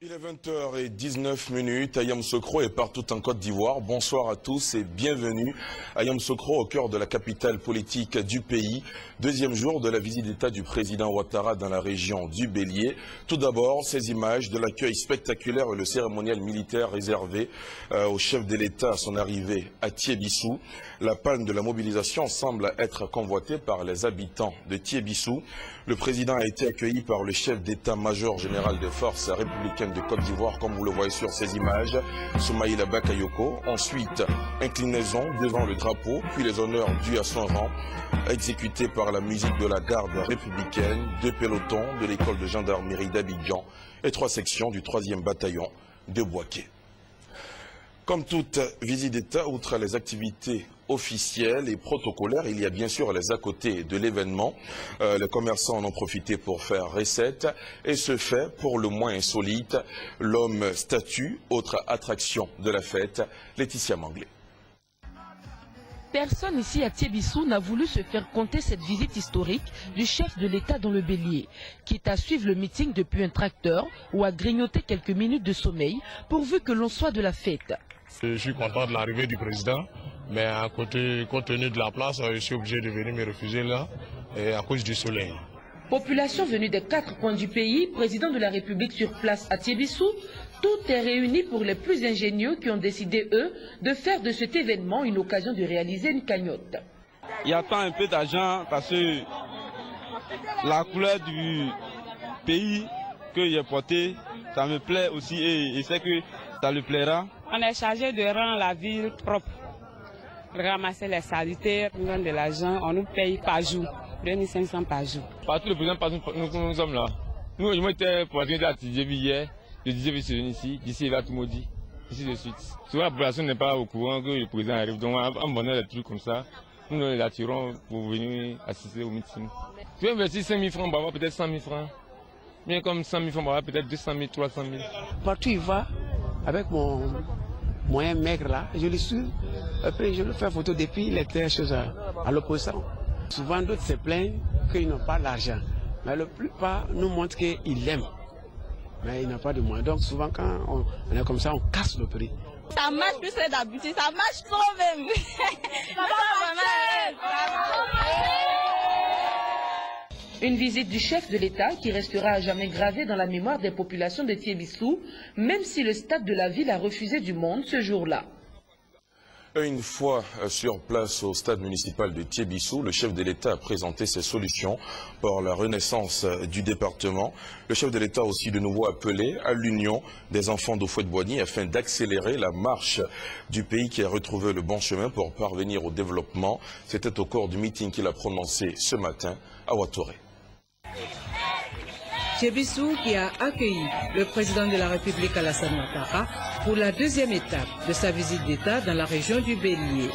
Il est 20h19 à Yamoussoukro et partout en Côte d'Ivoire. Bonsoir à tous et bienvenue à Yamoussoukro, au cœur de la capitale politique du pays. Deuxième jour de la visite d'État du président Ouattara dans la région du Bélier. Tout d'abord, ces images de l'accueil spectaculaire et le cérémonial militaire réservé au chef de l'État à son arrivée à Thiébissou. La palme de la mobilisation semble être convoitée par les habitants de Thiébissou. Le président a été accueilli par le chef d'état-major général des forces républicaines de Côte d'Ivoire, comme vous le voyez sur ces images, Soumaïla Bakayoko. Ensuite, inclinaison devant le drapeau, puis les honneurs dus à son rang, exécutés par la musique de la garde républicaine, 2 pelotons de l'école de gendarmerie d'Abidjan et 3 sections du 3e bataillon de Bouaké. Comme toute visite d'État, outre les activités officielles et protocolaires, il y a bien sûr les à côté de l'événement. Les commerçants en ont profité pour faire recette et ce fait pour le moins insolite, l'homme statue, autre attraction de la fête, Laetitia Manglé. Personne ici à Thiébissou n'a voulu se faire compter cette visite historique du chef de l'État dans le Bélier, quitte à suivre le meeting depuis un tracteur ou à grignoter quelques minutes de sommeil pourvu que l'on soit de la fête. Je suis content de l'arrivée du président, mais compte tenu de la place, je suis obligé de venir me refuser là à cause du soleil. Population venue des 4 coins du pays, président de la République sur place à Thiébissou, tout est réuni pour les plus ingénieux qui ont décidé, eux, de faire de cet événement une occasion de réaliser une cagnotte. Il attend un peu d'argent parce que la couleur du pays que j'ai porté, ça me plaît aussi et je sais que ça lui plaira. On est chargé de rendre la ville propre, ramasser les saletés, nous donne de l'argent, on nous paye par jour, 2500 par jour. Partout le président passe, nous sommes là. Nous, on était pour la TGV hier, le TGV est venu ici, d'ici il va tout maudit, ici de suite. Souvent la population n'est pas au courant que le président arrive, donc en bonheur des trucs comme ça, nous les attirons pour venir assister au meeting. Tu veux investir 5 000 francs, on va avoir peut-être 100 000 francs. Bien comme 100 000 francs, on va avoir peut-être 200 000, 300 000. Partout il va, avec mon moyen maigre là, je le suis, après je le fais photo depuis les terres choses à l'opposition. Souvent d'autres se plaignent qu'ils n'ont pas l'argent, mais la plupart nous montrent qu'ils l'aiment, mais ils n'ont pas de moyens. Donc souvent quand on est comme ça, on casse le prix. Ça marche plus que d'habitude, ça marche trop même. Une visite du chef de l'État qui restera à jamais gravée dans la mémoire des populations de Thiébissou, même si le stade de la ville a refusé du monde ce jour-là. Une fois sur place au stade municipal de Thiébissou, le chef de l'État a présenté ses solutions pour la renaissance du département. Le chef de l'État a aussi de nouveau appelé à l'union des enfants d'Houphouët-Boigny afin d'accélérer la marche du pays qui a retrouvé le bon chemin pour parvenir au développement. C'était au cours du meeting qu'il a prononcé ce matin à Ouattoré. Thiébissou qui a accueilli le président de la République Alassane Ouattara pour la 2e étape de sa visite d'État dans la région du Bélier.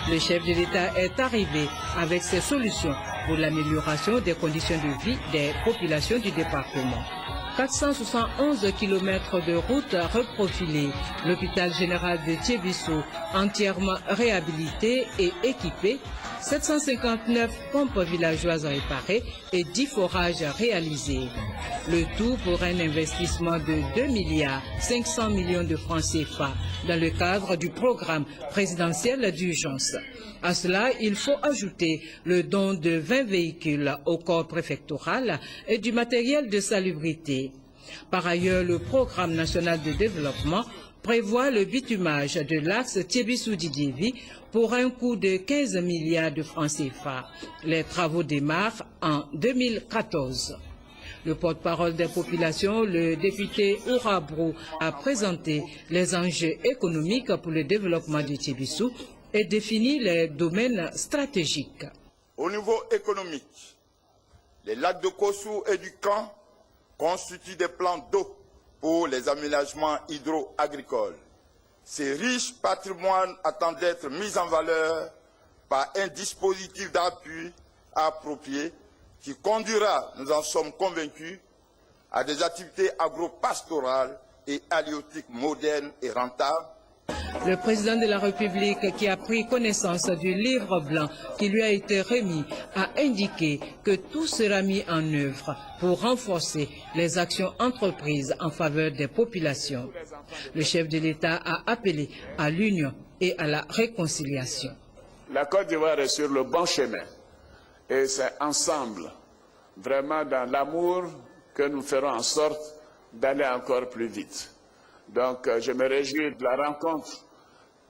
Le chef de l'État est arrivé avec ses solutions pour l'amélioration des conditions de vie des populations du département. 471 km de routes reprofilées, l'hôpital général de Thiébissou entièrement réhabilité et équipé, 759 pompes villageoises réparées et 10 forages réalisés. Le tout pour un investissement de 2,5 milliards de francs CFA dans le cadre du programme présidentiel d'urgence. À cela, il faut ajouter le don de 20 véhicules au corps préfectoral et du matériel de salubrité. Par ailleurs, le programme national de développement prévoit le bitumage de l'axe Thiébissou-Didievi pour un coût de 15 milliards de francs CFA. Les travaux démarrent en 2014. Le porte-parole des populations, le député Ourabrou, a présenté les enjeux économiques pour le développement de Thiébissou et défini les domaines stratégiques. Au niveau économique, les lacs de Kossou et du Camp constituent des plans d'eau pour les aménagements hydro-agricoles. Ces riches patrimoines attendent d'être mis en valeur par un dispositif d'appui approprié qui conduira, nous en sommes convaincus, à des activités agro-pastorales et halieutiques modernes et rentables. Le président de la République, qui a pris connaissance du livre blanc qui lui a été remis, a indiqué que tout sera mis en œuvre pour renforcer les actions entreprises en faveur des populations. Le chef de l'État a appelé à l'union et à la réconciliation. La Côte d'Ivoire est sur le bon chemin et c'est ensemble, vraiment dans l'amour, que nous ferons en sorte d'aller encore plus vite. Donc je me réjouis de la rencontre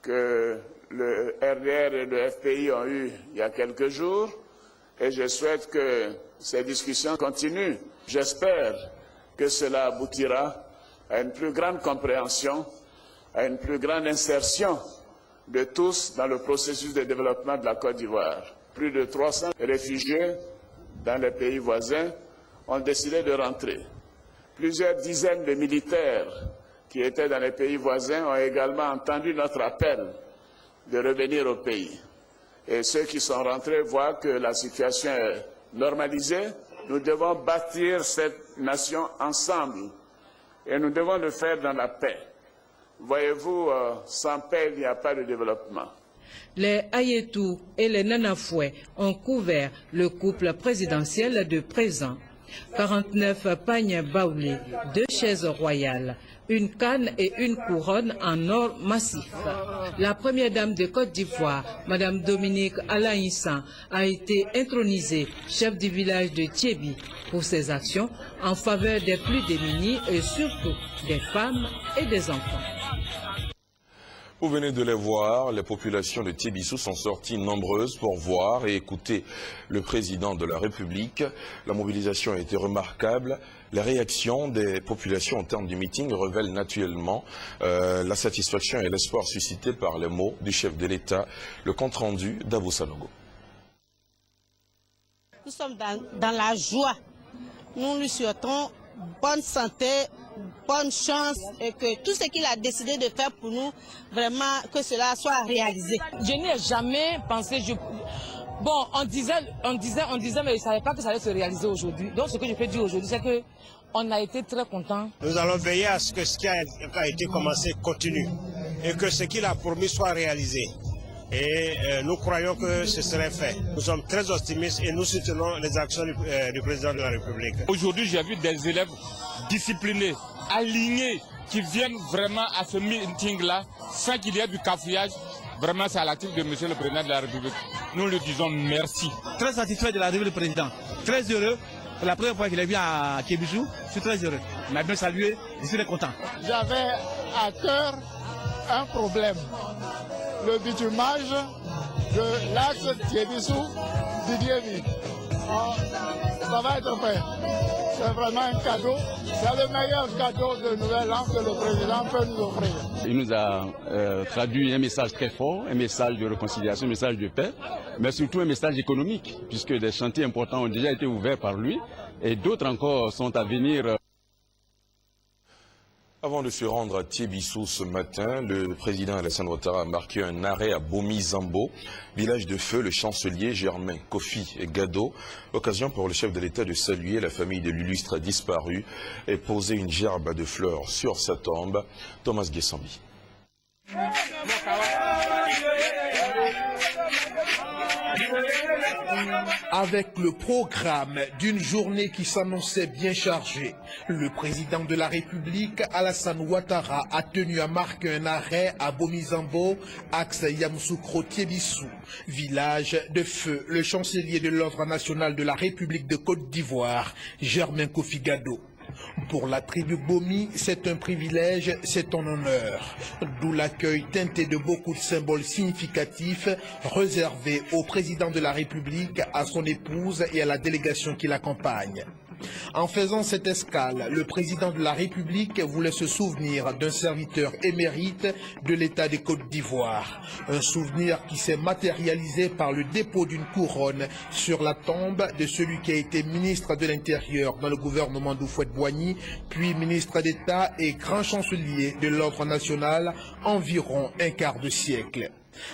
que le RDR et le FPI ont eue il y a quelques jours et je souhaite que ces discussions continuent. J'espère que cela aboutira à une plus grande compréhension, à une plus grande insertion de tous dans le processus de développement de la Côte d'Ivoire. Plus de 300 réfugiés dans les pays voisins ont décidé de rentrer. Plusieurs dizaines de militaires qui étaient dans les pays voisins ont également entendu notre appel de revenir au pays. Et ceux qui sont rentrés voient que la situation est normalisée. Nous devons bâtir cette nation ensemble et nous devons le faire dans la paix. Voyez-vous, sans paix, il n'y a pas de développement. Les Ayetou et les Nanafoué ont couvert le couple présidentiel de présent. 49 pagnes baoulés, 2 chaises royales, une canne et une couronne en or massif. La première dame de Côte d'Ivoire, Mme Dominique Alaïssan, a été intronisée chef du village de Tchébi pour ses actions en faveur des plus démunis et surtout des femmes et des enfants. Vous venez de les voir, les populations de Tébissou sont sorties nombreuses pour voir et écouter le président de la République. La mobilisation a été remarquable. Les réactions des populations en termes du meeting révèlent naturellement la satisfaction et l'espoir suscités par les mots du chef de l'État. Le compte-rendu d'Abou Sanogo. Nous sommes dans la joie. Nous lui souhaitons bonne santé, bonne chance et que tout ce qu'il a décidé de faire pour nous, vraiment que cela soit réalisé. Je n'ai jamais pensé, bon, on disait, mais je ne savais pas que ça allait se réaliser aujourd'hui. Donc ce que je peux dire aujourd'hui, c'est qu'on a été très contents. Nous allons veiller à ce que ce qui a été commencé continue et que ce qu'il a promis soit réalisé. Et nous croyons que ce serait fait. Nous sommes très optimistes et nous soutenons les actions du président de la République. Aujourd'hui, j'ai vu des élèves disciplinés, alignés, qui viennent vraiment à ce meeting-là, sans qu'il y ait du cafouillage. Vraiment, c'est à l'actif de monsieur le président de la République. Nous lui disons merci. Très satisfait de l'arrivée du président. Très heureux. C'est la première fois qu'il est venu à Tébissou. Je suis très heureux. Il m'a bien salué. Je suis très content. J'avais à cœur un problème. Le bitumage de l'axe Tébissou-Didier. Ça va être fait. C'est vraiment un cadeau. C'est le meilleur cadeau de Nouvel An que le président peut nous offrir. Il nous a traduit un message très fort, un message de réconciliation, un message de paix, mais surtout un message économique, puisque des chantiers importants ont déjà été ouverts par lui et d'autres encore sont à venir. Avant de se rendre à Tébissou ce matin, le président Alassane Ouattara a marqué un arrêt à Bomi-Zambo, village de feu, le chancelier Germain Kofi Gado. Occasion pour le chef de l'État de saluer la famille de l'illustre disparu et poser une gerbe de fleurs sur sa tombe. Thomas Guessambi. Avec le programme d'une journée qui s'annonçait bien chargée, le président de la République, Alassane Ouattara, a tenu à marquer un arrêt à Bomi-Zambo, axe Yamoussoukro-Tébissou, village de feu, le chancelier de l'ordre national de la République de Côte d'Ivoire, Germain Kofi Gado. Pour la tribu Bomi, c'est un privilège, c'est un honneur. D'où l'accueil teinté de beaucoup de symboles significatifs réservés au président de la République, à son épouse et à la délégation qui l'accompagne. En faisant cette escale, le président de la République voulait se souvenir d'un serviteur émérite de l'État des Côtes d'Ivoire. Un souvenir qui s'est matérialisé par le dépôt d'une couronne sur la tombe de celui qui a été ministre de l'Intérieur dans le gouvernement d'Houphouët-Boigny, puis ministre d'État et grand chancelier de l'ordre national environ un quart de siècle.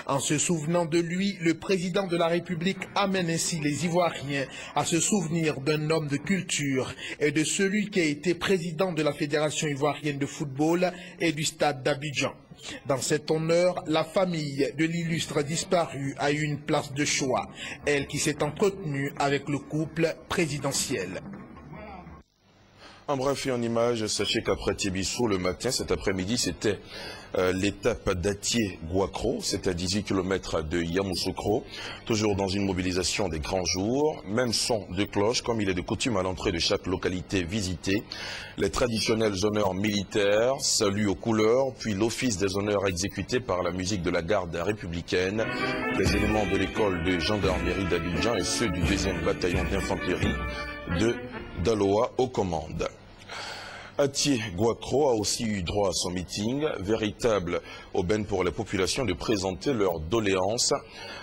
En se souvenant de lui, le président de la République amène ainsi les Ivoiriens à se souvenir d'un homme de culture et de celui qui a été président de la Fédération ivoirienne de football et du stade d'Abidjan. Dans cet honneur, la famille de l'illustre disparu a eu une place de choix, elle qui s'est entretenue avec le couple présidentiel. En bref et en image, sachez qu'après Thiébissou, le matin, cet après-midi, c'était l'étape d'Atié-Guakro, c'est à 18 km de Yamoussoukro, toujours dans une mobilisation des grands jours. Même son de cloche, comme il est de coutume à l'entrée de chaque localité visitée. Les traditionnels honneurs militaires, saluts aux couleurs, puis l'office des honneurs exécuté par la musique de la garde républicaine, les éléments de l'école de gendarmerie d'Abidjan et ceux du 2e bataillon d'infanterie de Daloa aux commandes. Atié-Guakro a aussi eu droit à son meeting, véritable aubaine pour la population de présenter leurs doléances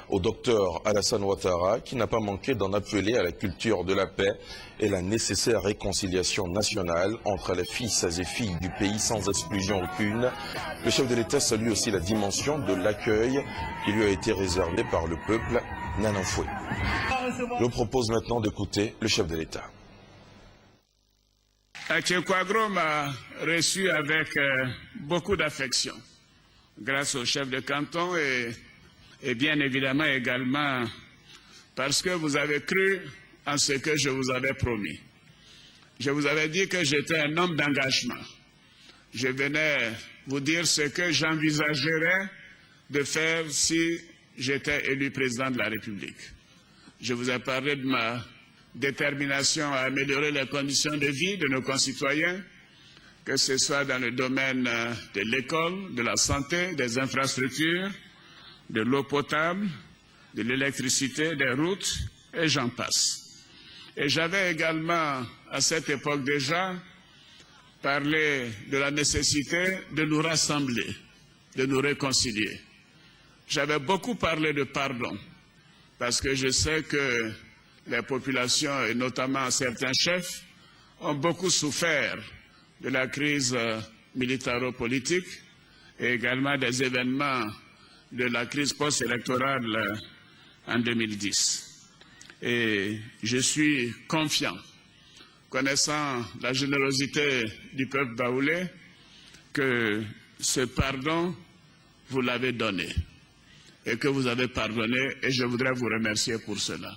au docteur Alassane Ouattara, qui n'a pas manqué d'en appeler à la culture de la paix et la nécessaire réconciliation nationale entre les fils et filles du pays sans exclusion aucune. Le chef de l'État salue aussi la dimension de l'accueil qui lui a été réservé par le peuple nananfoué. Je vous propose maintenant d'écouter le chef de l'État. Atié-Guakro m'a reçu avec beaucoup d'affection, grâce au chef de canton et bien évidemment également parce que vous avez cru en ce que je vous avais promis. Je vous avais dit que j'étais un homme d'engagement. Je venais vous dire ce que j'envisagerais de faire si j'étais élu président de la République. Je vous ai parlé de ma détermination à améliorer les conditions de vie de nos concitoyens, que ce soit dans le domaine de l'école, de la santé, des infrastructures, de l'eau potable, de l'électricité, des routes, et j'en passe. Et j'avais également, à cette époque déjà, parlé de la nécessité de nous rassembler, de nous réconcilier. J'avais beaucoup parlé de pardon, parce que je sais que les populations, et notamment certains chefs, ont beaucoup souffert de la crise militaro-politique et également des événements de la crise post-électorale en 2010. Et je suis confiant, connaissant la générosité du peuple baoulé, que ce pardon, vous l'avez donné et que vous avez pardonné, et je voudrais vous remercier pour cela.